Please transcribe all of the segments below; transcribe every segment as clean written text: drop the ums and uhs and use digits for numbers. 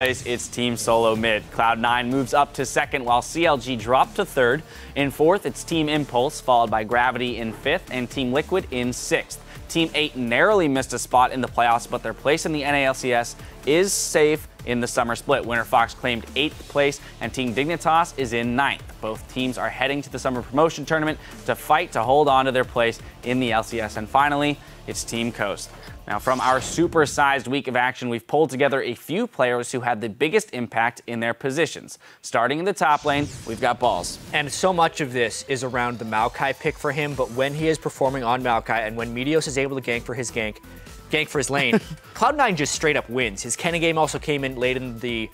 It's Team Solo Mid. Cloud9 moves up to second while CLG dropped to third. In fourth, it's Team Impulse, followed by Gravity in fifth and Team Liquid in sixth. Team 8 narrowly missed a spot in the playoffs, but their place in the NA LCS is safe in the summer split. Winter Fox claimed 8th place, and Team Dignitas is in 9th. Both teams are heading to the summer promotion tournament to fight to hold on to their place in the LCS. And finally, it's Team Coast. Now, from our super-sized week of action, we've pulled together a few players who had the biggest impact in their positions. Starting in the top lane, we've got Balls. And so much of this is around the Maokai pick for him, but when he is performing on Maokai and when Meteos is able to gank for his lane, Cloud9 just straight up wins. His Kenna game also came in late in the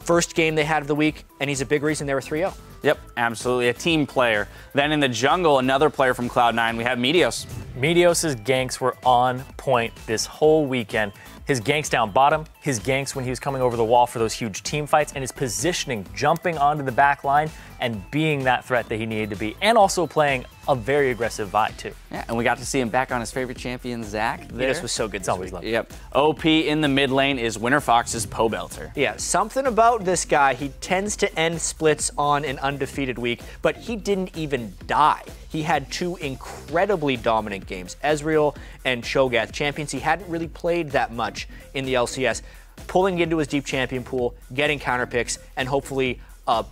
first game they had of the week, and he's a big reason they were 3-0. Yep, absolutely, a team player. Then in the jungle, another player from Cloud9, we have Meteos. Meteos' ganks were on point this whole weekend. His ganks down bottom, his ganks when he was coming over the wall for those huge team fights, and his positioning, jumping onto the back line and being that threat that he needed to be, and also playing a very aggressive vibe too. Yeah, and we got to see him back on his favorite champion, Zach. Meteos was so good this week. Yep. OP in the mid lane is Winter Fox's Pobelter. Yeah, something about this guy. He tends to end splits on an undefeated week, but he didn't even die. He had two incredibly dominant games. Ezreal and Cho'Gath, champions he hadn't really played that much in the LCS, pulling into his deep champion pool, getting counter picks, and hopefully a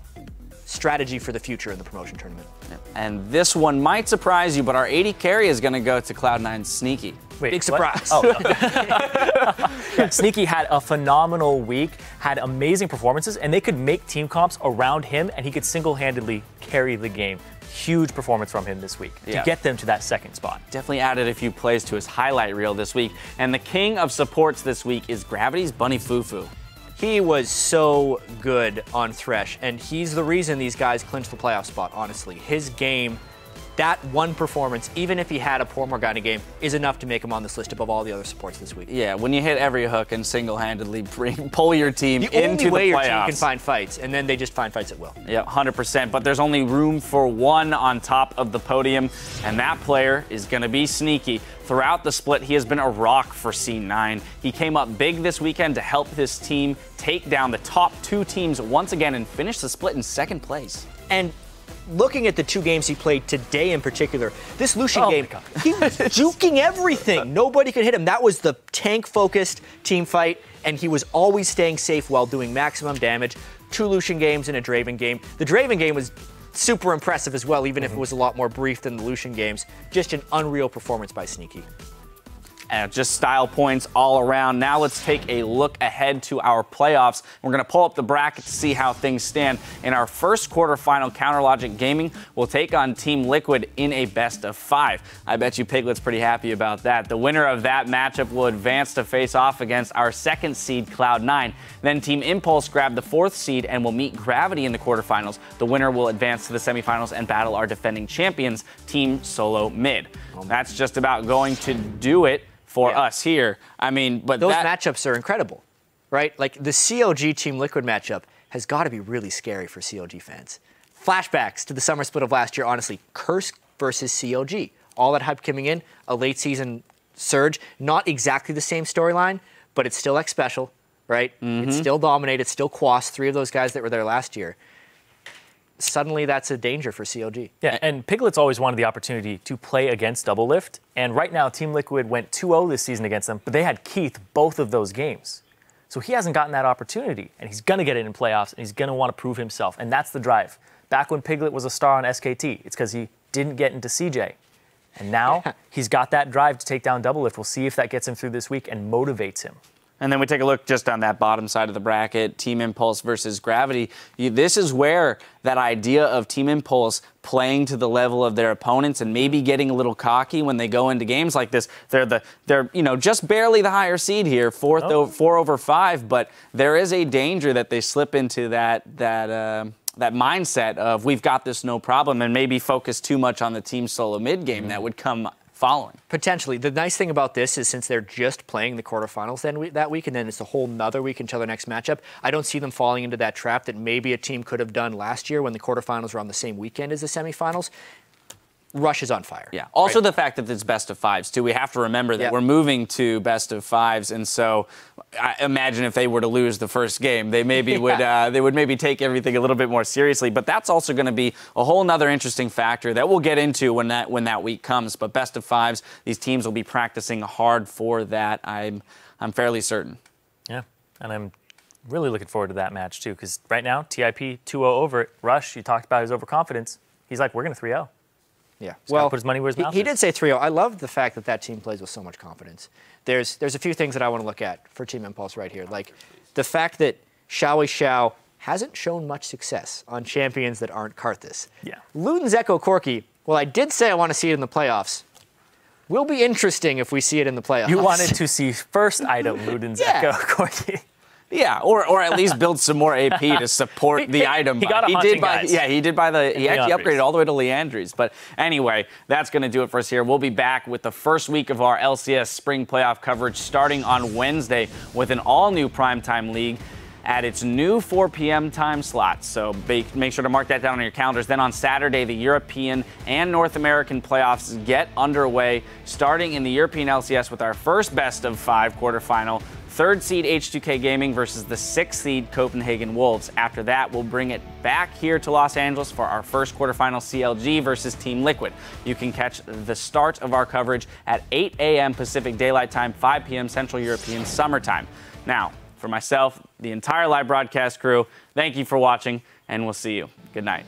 strategy for the future in the promotion tournament. And this one might surprise you, but our 80 carry is going to go to Cloud9's Sneaky. Wait, big surprise. Oh, yeah, Sneaky had a phenomenal week, had amazing performances, and they could make team comps around him, and he could single-handedly carry the game. Huge performance from him this week to get them to that second spot. Definitely added a few plays to his highlight reel this week. And the king of supports this week is Gravity's Bunny Fufu. He was so good on Thresh, and he's the reason these guys clinched the playoff spot, honestly. His game, that one performance, even if he had a poor Morgana game, is enough to make him on this list above all the other supports this week. Yeah, when you hit every hook and single-handedly pull your team into the playoffs. The only way your team can find fights, and then they just find fights at will. Yeah, 100%, but there's only room for one on top of the podium, and that player is going to be Sneaky. Throughout the split, he has been a rock for C9. He came up big this weekend to help his team take down the top two teams once again and finish the split in second place. And looking at the two games he played today in particular, this Lucian game, he was juking everything. Nobody could hit him. That was the tank-focused team fight, and he was always staying safe while doing maximum damage. 2 Lucian games and a Draven game. The Draven game was super impressive as well, even if it was a lot more brief than the Lucian games. Just an unreal performance by Sneaky. And just style points all around. Now let's take a look ahead to our playoffs. We're going to pull up the bracket to see how things stand. In our first quarterfinal, CounterLogic Gaming will take on Team Liquid in a best-of-5. I bet you Piglet's pretty happy about that. The winner of that matchup will advance to face off against our second seed, Cloud9. Then Team Impulse grabbed the 4th seed and will meet Gravity in the quarterfinals. The winner will advance to the semifinals and battle our defending champions, Team Solo Mid. That's just about going to do it for us here. I mean, but those matchups are incredible, right? Like the CLG Team Liquid matchup has got to be really scary for CLG fans. Flashbacks to the summer split of last year, honestly. Curse versus CLG. All that hype coming in, a late season surge. Not exactly the same storyline, but it's still X Special, right? It's still Dominate, it's still Quas, 3 of those guys that were there last year. Suddenly that's a danger for CLG. Yeah, and Piglet's always wanted the opportunity to play against Doublelift, and right now Team Liquid went 2-0 this season against them, but they had Keith both of those games. So he hasn't gotten that opportunity, and he's going to get it in playoffs, and he's going to want to prove himself, and that's the drive. Back when Piglet was a star on SKT, it's because he didn't get into CJ. And now he's got that drive to take down Doublelift. We'll see if that gets him through this week and motivates him. And then we take a look just on that bottom side of the bracket, Team Impulse versus Gravity. This is where that idea of Team Impulse playing to the level of their opponents and maybe getting a little cocky when they go into games like this. They're just barely the higher seed here, 4 over 5, but there is a danger that they slip into that mindset of we've got this no problem and maybe focus too much on the Team Solo Mid game that would come following. Potentially. The nice thing about this is since they're just playing the quarterfinals that week, and then it's a whole nother week until their next matchup, I don't see them falling into that trap that maybe a team could have done last year when the quarterfinals were on the same weekend as the semifinals. Rush is on fire. Yeah. Also, the fact that it's best of fives, too. We have to remember that we're moving to best of fives. And so I imagine if they were to lose the first game, they maybe would maybe take everything a little bit more seriously. But that's also going to be a whole nother interesting factor that we'll get into when that week comes. But best of fives, these teams will be practicing hard for that. I'm fairly certain. Yeah. And I'm really looking forward to that match, too, because right now, TIP 2-0 over it. Rush, you talked about his overconfidence. He's like, we're going to 3-0. Yeah. Well, put his money where his mouth he is. did say 3-0. I love the fact that team plays with so much confidence. There's a few things that I want to look at for Team Impulse right here. Like the fact that Xiao hasn't shown much success on champions that aren't Karthus. Yeah. Luden's Echo Corki, well, I did say I want to see it in the playoffs. Will be interesting if we see it in the playoffs. You wanted to see first item Luden's Echo Corki. Yeah, or at least build some more AP to support the item. He got a haunting guys. Yeah, he did buy he actually Leandry's. upgraded all the way to Leandry's. But anyway, that's going to do it for us here. We'll be back with the first week of our LCS Spring playoff coverage starting on Wednesday with an all-new primetime league at its new 4 p.m. time slot. So make sure to mark that down on your calendars. Then on Saturday, the European and North American playoffs get underway, starting in the European LCS with our first best of 5 quarterfinal. 3rd seed H2K Gaming versus the 6th seed Copenhagen Wolves. After that, we'll bring it back here to Los Angeles for our first quarterfinal CLG versus Team Liquid. You can catch the start of our coverage at 8 a.m. Pacific Daylight Time, 5 p.m. Central European Summer Time. Now, for myself, the entire live broadcast crew, thank you for watching, and we'll see you. Good night.